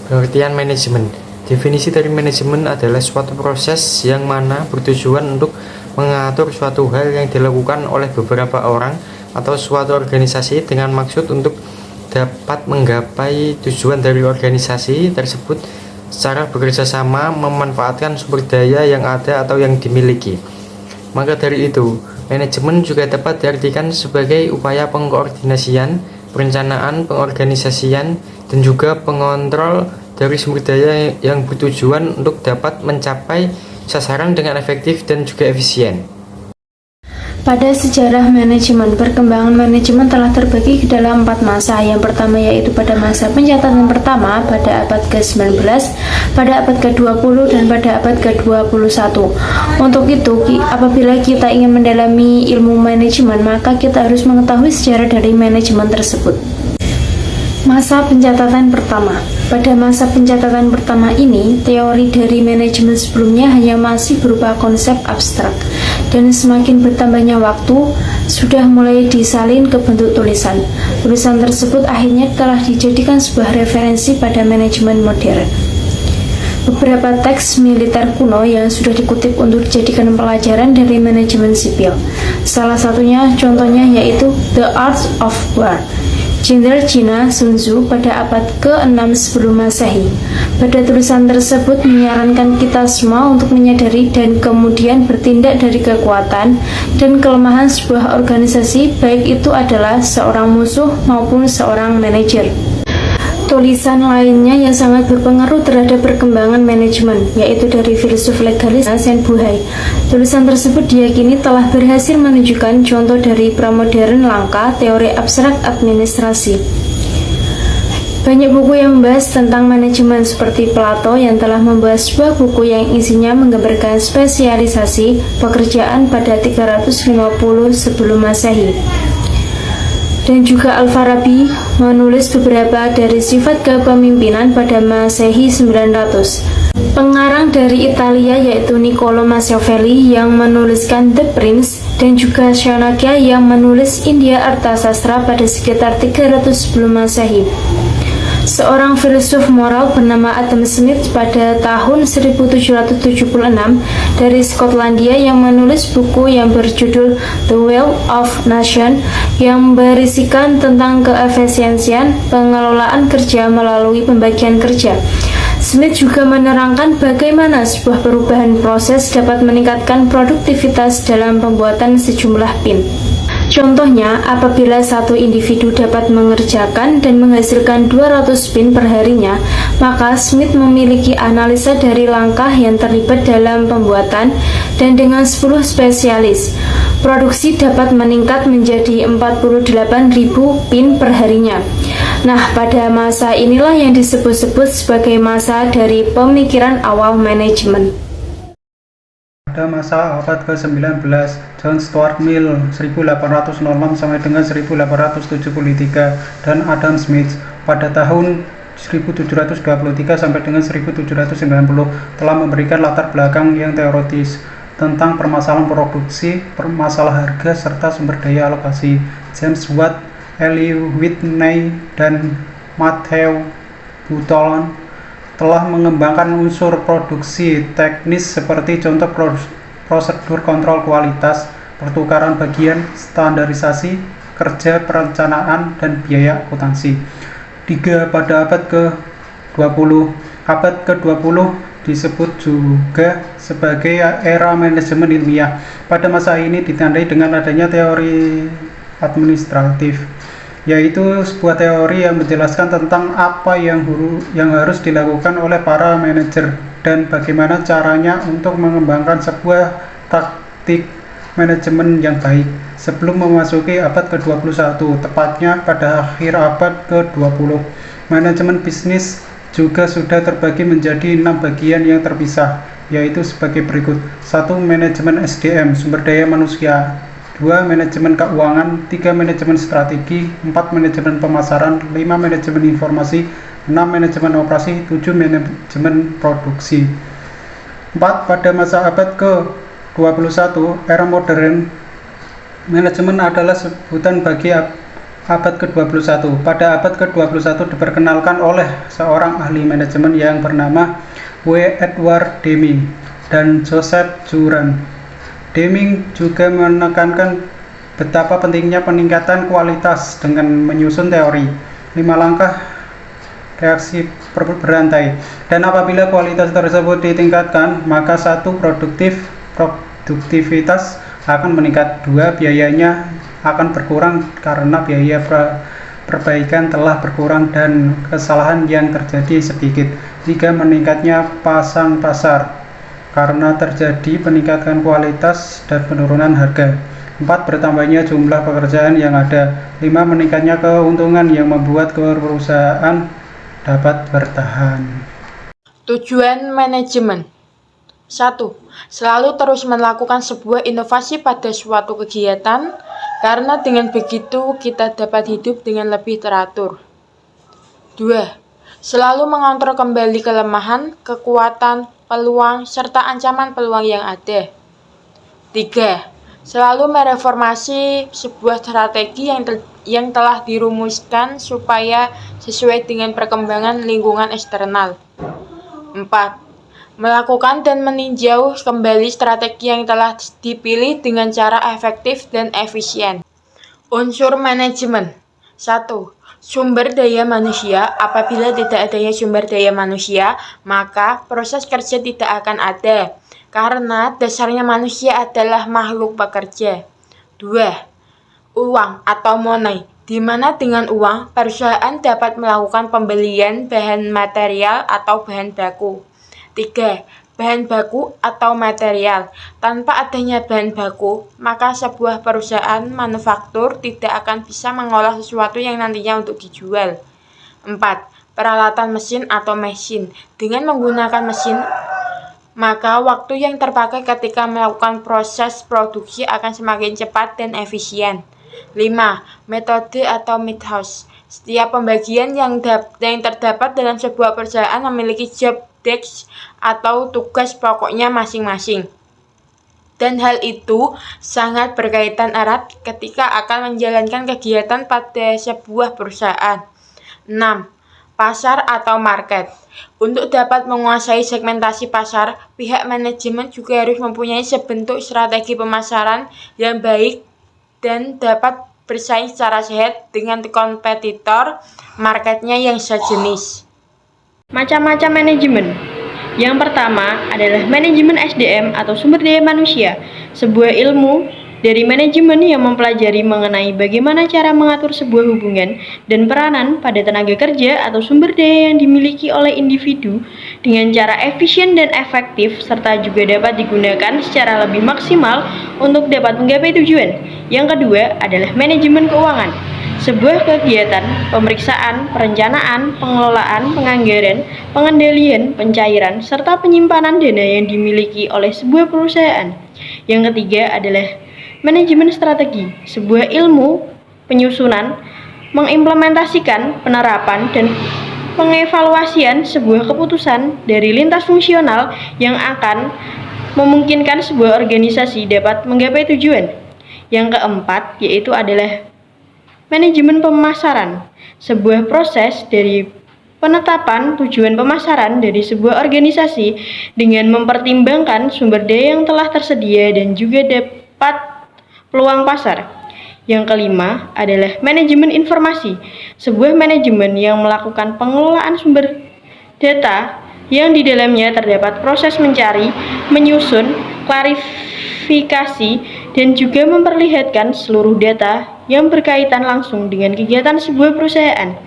Pengertian manajemen. Definisi dari manajemen adalah suatu proses yang mana bertujuan untuk mengatur suatu hal yang dilakukan oleh beberapa orang atau suatu organisasi dengan maksud untuk dapat menggapai tujuan dari organisasi tersebut secara bekerja sama memanfaatkan sumber daya yang ada atau yang dimiliki. Maka dari itu, manajemen juga dapat diartikan sebagai upaya pengkoordinasian, perencanaan, pengorganisasian, dan juga pengontrol dari sumber daya yang bertujuan untuk dapat mencapai sasaran dengan efektif dan juga efisien. Pada sejarah manajemen, perkembangan manajemen telah terbagi ke dalam 4 masa. Yang pertama yaitu pada masa pencatatan pertama pada abad ke-19, pada abad ke-20, dan pada abad ke-21. Untuk itu, apabila kita ingin mendalami ilmu manajemen, maka kita harus mengetahui sejarah dari manajemen tersebut. Masa pencatatan pertama. Pada masa pencatatan pertama ini, teori dari manajemen sebelumnya hanya masih berupa konsep abstrak, dan semakin bertambahnya waktu, sudah mulai disalin ke bentuk tulisan. Tulisan tersebut akhirnya telah dijadikan sebuah referensi pada manajemen modern. Beberapa teks militer kuno yang sudah dikutip untuk dijadikan pelajaran dari manajemen sipil. Salah satunya contohnya yaitu The Art of War, Jenderal Cina Sun Tzu pada abad ke-6 sebelum Masehi. Pada tulisan tersebut menyarankan kita semua untuk menyadari dan kemudian bertindak dari kekuatan dan kelemahan sebuah organisasi, baik itu adalah seorang musuh maupun seorang manajer. Tulisan lainnya yang sangat berpengaruh terhadap perkembangan manajemen, yaitu dari filsuf legalis Shen Buhai. Tulisan tersebut diyakini telah berhasil menunjukkan contoh dari pramodern langka teori abstrak administrasi. Banyak buku yang membahas tentang manajemen seperti Plato yang telah membuat sebuah buku yang isinya menggambarkan spesialisasi pekerjaan pada 350 sebelum Masehi. Dan juga Al-Farabi menulis beberapa dari sifat kepemimpinan pada Masehi 900. Pengarang dari Italia yaitu Niccolo Machiavelli yang menuliskan The Prince, dan juga Chanakya yang menulis India Arthasastra pada sekitar 300 sebelum Masehi. Seorang filsuf moral bernama Adam Smith pada tahun 1776 dari Skotlandia yang menulis buku yang berjudul The Wealth of Nation yang berisikan tentang keefisiensian pengelolaan kerja melalui pembagian kerja. Smith juga menerangkan bagaimana sebuah perubahan proses dapat meningkatkan produktivitas dalam pembuatan sejumlah pin. Contohnya, apabila satu individu dapat mengerjakan dan menghasilkan 200 pin per harinya, maka Smith memiliki analisa dari langkah yang terlibat dalam pembuatan, dan dengan 10 spesialis, produksi dapat meningkat menjadi 48.000 pin per harinya. Nah, pada masa inilah yang disebut-sebut sebagai masa dari pemikiran awal manajemen. Pada masa abad ke-19, John Stuart Mill 1806 sampai dengan 1873 dan Adam Smith pada tahun 1723 sampai dengan 1790 telah memberikan latar belakang yang teoritis tentang permasalahan produksi, permasalahan harga, serta sumber daya alokasi. James Watt, Eli Whitney, dan Matthew Button telah mengembangkan unsur produksi teknis seperti contoh prosedur kontrol kualitas, pertukaran bagian, standarisasi, kerja perencanaan, dan biaya akuntansi. 3. Pada abad ke-20. Abad ke-20 disebut juga sebagai era manajemen ilmiah. Pada masa ini ditandai dengan adanya teori administratif, yaitu sebuah teori yang menjelaskan tentang apa yang harus dilakukan oleh para manajer dan bagaimana caranya untuk mengembangkan sebuah taktik manajemen yang baik. Sebelum memasuki abad ke-21, tepatnya pada akhir abad ke-20, manajemen bisnis juga sudah terbagi menjadi 6 bagian yang terpisah, yaitu sebagai berikut. 1. Manajemen SDM, sumber daya manusia. 2. Manajemen keuangan. 3. Manajemen strategi. 4. Manajemen pemasaran. 5. Manajemen informasi. 6. Manajemen operasi. 7. Manajemen produksi. 4. Pada masa abad ke-21, era modern, manajemen adalah sebutan bagi Abad ke-21. Pada abad ke-21 diperkenalkan oleh seorang ahli manajemen yang bernama W. Edward Deming dan Joseph Juran. Deming juga menekankan betapa pentingnya peningkatan kualitas dengan menyusun teori 5 langkah reaksi berantai, dan apabila kualitas tersebut ditingkatkan maka produktivitas akan meningkat. 2. Biayanya akan berkurang karena biaya perbaikan telah berkurang dan kesalahan yang terjadi sedikit. 3. Meningkatnya pasang pasar karena terjadi peningkatan kualitas dan penurunan harga. 4. Bertambahnya jumlah pekerjaan yang ada. 5. Meningkatnya keuntungan yang membuat perusahaan dapat bertahan. Tujuan manajemen. 1. Selalu terus melakukan sebuah inovasi pada suatu kegiatan, karena dengan begitu kita dapat hidup dengan lebih teratur. 2. Selalu mengontrol kembali kelemahan, kekuatan, peluang, serta ancaman peluang yang ada. 3. Selalu mereformasi sebuah strategi yang telah dirumuskan supaya sesuai dengan perkembangan lingkungan eksternal. 4. Melakukan dan meninjau kembali strategi yang telah dipilih dengan cara efektif dan efisien. Unsur manajemen. 1. Sumber daya manusia. Apabila tidak adanya sumber daya manusia, maka proses kerja tidak akan ada, karena dasarnya manusia adalah makhluk pekerja. 2. Uang atau money, di mana dengan uang perusahaan dapat melakukan pembelian bahan material atau bahan baku. 3. Bahan baku atau material. Tanpa adanya bahan baku, maka sebuah perusahaan manufaktur tidak akan bisa mengolah sesuatu yang nantinya untuk dijual. 4. Peralatan mesin atau mesin. Dengan menggunakan mesin, maka waktu yang terpakai ketika melakukan proses produksi akan semakin cepat dan efisien. 5. Metode atau methods. Setiap pembagian yang terdapat dalam sebuah perusahaan memiliki job desk atau tugas pokoknya masing-masing. Dan hal itu sangat berkaitan erat ketika akan menjalankan kegiatan pada sebuah perusahaan. 6. Pasar atau market. Untuk dapat menguasai segmentasi pasar, pihak manajemen juga harus mempunyai sebentuk strategi pemasaran yang baik dan dapat bersaing secara sehat dengan kompetitor marketnya yang sejenis. Macam-macam manajemen. Yang pertama adalah manajemen SDM atau sumber daya manusia, sebuah ilmu dari manajemen yang mempelajari mengenai bagaimana cara mengatur sebuah hubungan dan peranan pada tenaga kerja atau sumber daya yang dimiliki oleh individu dengan cara efisien dan efektif, serta juga dapat digunakan secara lebih maksimal untuk dapat menggapai tujuan. Yang kedua adalah manajemen keuangan, sebuah kegiatan pemeriksaan, perencanaan, pengelolaan, penganggaran, pengendalian, pencairan, serta penyimpanan dana yang dimiliki oleh sebuah perusahaan. Yang ketiga adalah manajemen strategi, sebuah ilmu penyusunan, mengimplementasikan, penerapan, dan pengevaluasian sebuah keputusan dari lintas fungsional yang akan memungkinkan sebuah organisasi dapat menggapai tujuan. Yang keempat yaitu adalah manajemen pemasaran, sebuah proses dari penetapan tujuan pemasaran dari sebuah organisasi dengan mempertimbangkan sumber daya yang telah tersedia dan juga dapat peluang pasar. Yang kelima adalah manajemen informasi, sebuah manajemen yang melakukan pengelolaan sumber data yang di dalamnya terdapat proses mencari, menyusun, klarifikasi, dan juga memperlihatkan seluruh data yang berkaitan langsung dengan kegiatan sebuah perusahaan.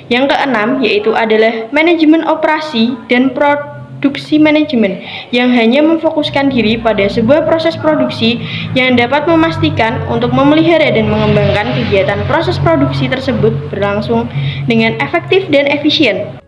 Yang keenam yaitu adalah manajemen operasi dan produksi manajemen yang hanya memfokuskan diri pada sebuah proses produksi yang dapat memastikan untuk memelihara dan mengembangkan kegiatan proses produksi tersebut berlangsung dengan efektif dan efisien.